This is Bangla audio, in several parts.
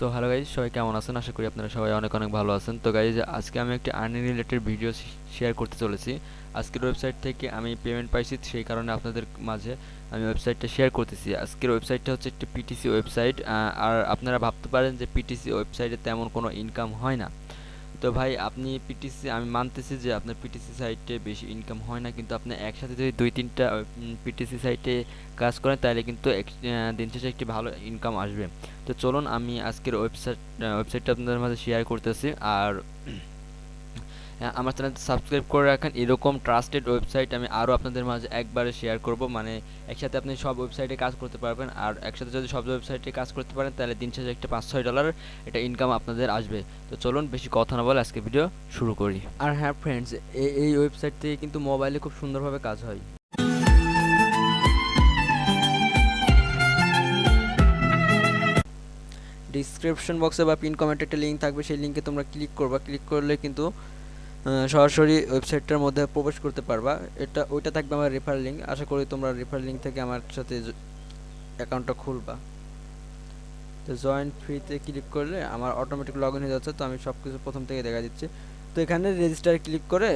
সো হ্যালো গাইজ, সবাই কেমন আছেন? আশা করি আপনারা সবাই অনেক অনেক ভালো আছেন। তো গাইজ, আজকে আমি একটি আর্নিং রিলেটেড ভিডিও শেয়ার করতে চলেছি। আজকের ওয়েবসাইট থেকে আমি পেমেন্ট পাইছি, সেই কারণে আপনাদের মাঝে আমি ওয়েবসাইটটা শেয়ার করতেছি। আজকের ওয়েবসাইটটা হচ্ছে একটি পিটিসি ওয়েবসাইট। আর আপনারা ভাবতে পারেন যে পিটিসি ওয়েবসাইটে তেমন কোনো ইনকাম হয় না। তো ভাই, আপনি পিটিসি, আমি মানতেছি যে আপনার পিটিসি সাইটে বেশি ইনকাম হয় না, কিন্তু আপনি একসাথে যদি 2-3টা পিটিসি সাইটে কাজ করেন তাহলে কিন্তু দিন শেষে একটি ভালো ইনকাম আসবে। তো চলুন আমি আজকের ওয়েবসাইটটা আপনাদের মাঝে শেয়ার করতেছি। আর আমার চ্যানেলটা সাবস্ক্রাইব করে রাখেন। এরকম ট্রাস্টেড ওয়েবসাইট আমি আরও আপনাদের মাঝে একবারে শেয়ার করব, মানে একসাথে আপনি সব ওয়েবসাইটে কাজ করতে পারবেন। আর একসাথে যদি সব ওয়েবসাইটে কাজ করতে পারেন তাহলে দিন শেষে একটা $5-6 এটা ইনকাম আপনাদের আসবে। তো চলুন বেশি কথা না বলে আজকে ভিডিও শুরু করি। আর হ্যাঁ ফ্রেন্ডস, এই ওয়েবসাইট থেকে কিন্তু মোবাইলে খুব সুন্দরভাবে কাজ হয়। ডিসক্রিপশন বক্সে বা পিন কমেন্টে একটা লিঙ্ক থাকবে, সেই লিঙ্কে তোমরা ক্লিক করবা। ক্লিক করলে কিন্তু সরাসরি ওয়েবসাইটটার মধ্যে প্রবেশ করতে পারবা। ওইটা থাকবে আমার রেফার লিঙ্ক। আশা করি তোমরা রেফার লিঙ্ক থেকে আমার সাথে অ্যাকাউন্টটা খুলবা। তো জয়েন ফ্রিতে ক্লিক করলে আমার অটোমেটিক লগ ইন হয়ে যাচ্ছে। তো আমি সব কিছু প্রথম থেকে দেখা দিচ্ছি। তো এখানে রেজিস্টার ক্লিক করে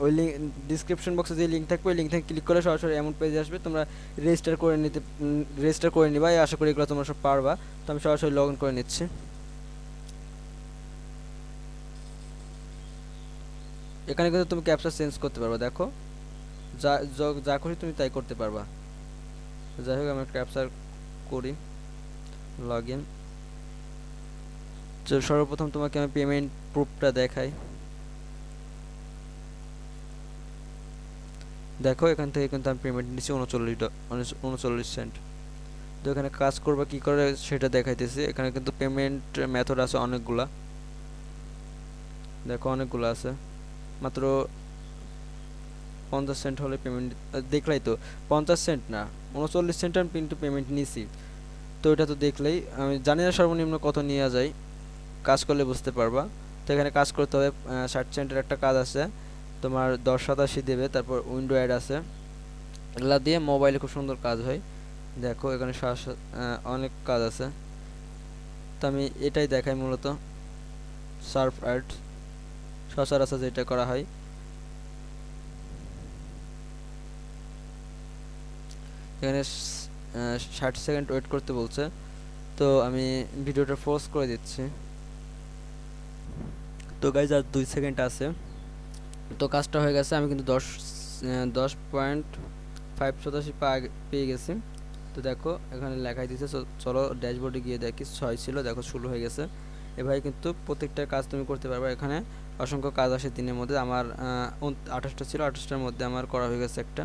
ওই লিঙ্ক, ডিসক্রিপশন বক্সে যে লিঙ্ক থাকবে ওই লিঙ্ক থেকে ক্লিক করে সরাসরি এমন পেজে আসবে। তোমরা রেজিস্টার করে নিবা। আশা করি এগুলো তোমরা সব পারবা। তো আমি সরাসরি লগ ইন করে নিচ্ছি। এখানে কিন্তু তুমি ক্যাপচা চেঞ্জ করতে পারবা। দেখো, যা যা খুশি তুমি তাই করতে পারবা। যাই হোক, আমি ক্যাপচার করি, লগ ইন। তো সর্বপ্রথম তোমাকে আমি পেমেন্ট প্রুফটা দেখাই। দেখো, এখান থেকে কিন্তু আমি পেমেন্ট নিচ্ছি 39 সেন্ট। তো এখানে কাজ করবা কি করে সেটা দেখাইতেছি। এখানে কিন্তু পেমেন্ট মেথড আছে অনেকগুলা। দেখো, অনেকগুলো আছে। মাত্র 50 সেন্ট হলে পেমেন্ট, দেখলাই তো 50 সেন্ট না, 39 সেন্ট আমি কিন্তু পেমেন্ট নিছি। তো এটা তো দেখলেই, আমি জানি না সর্বনিম্ন কত নেওয়া যায়, কাজ করলে বুঝতে পারবা। তো এখানে কাজ করতে হবে। 60 সেন্টের একটা কাজ আছে, তোমার 1087 দেবে। তারপর উইন্ডো অ্যাড আছে, এগুলা দিয়ে মোবাইলে খুব সুন্দর কাজ হয়। দেখো, এখানে অনেক কাজ আছে। তো আমি এটাই দেখাই মূলত। সার্ফ অ্যাড সচরাচর যেটা করা হয়। এখানে 60 সেকেন্ড ওয়েট করতে বলছে। তো আমি ভিডিওটা পজ করে দিচ্ছি। তো গাইজ, আর 2 সেকেন্ড আছে। তো কাজটা হয়ে গেছে। আমি কিন্তু 10.587 পেয়ে গেছি। তো দেখো, এখানে লেখাই দিচ্ছে। চলো ড্যাশবোর্ডে গিয়ে দেখি। 6 ছিল, দেখো 16 হয়ে গেছে। এভাবে কিন্তু প্রত্যেকটা কাজ তুমি করতে পারবে। এখানে অসংখ্য কাজ আসে দিনের মধ্যে। আমার 28টা ছিল, 28টার মধ্যে আমার করা হয়ে গেছে একটা।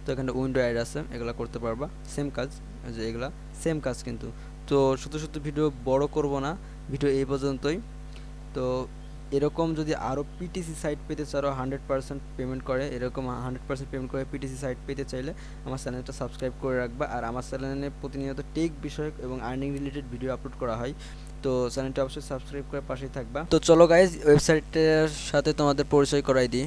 তো এখানে উইন্ডো অ্যাড আছে, এগুলা করতে পারবা। সেম কাজ, যে এগুলা সেম কাজ কিন্তু। তো শুধু ভিডিও বড় করব না, ভিডিও এই পর্যন্তই। তো এরকম যদি আরও পিটিসি সাইট পেতে চাও, 100% পেমেন্ট করে, এরকম 100% পেমেন্ট করে পিটিসি সাইট পেতে চাইলে আমার চ্যানেলটা সাবস্ক্রাইব করে রাখবা। আর আমার চ্যানেলে প্রতিনিয়ত টেক বিষয়ক এবং আর্নিং রিলেটেড ভিডিও আপলোড করা হয়। তো চ্যানেলটা অবশ্যই সাবস্ক্রাইব করে পাশেই থাকবা। তো চলো গাইজ, ওয়েবসাইটের সাথে তোমাদের পরিচয় করাই দিই।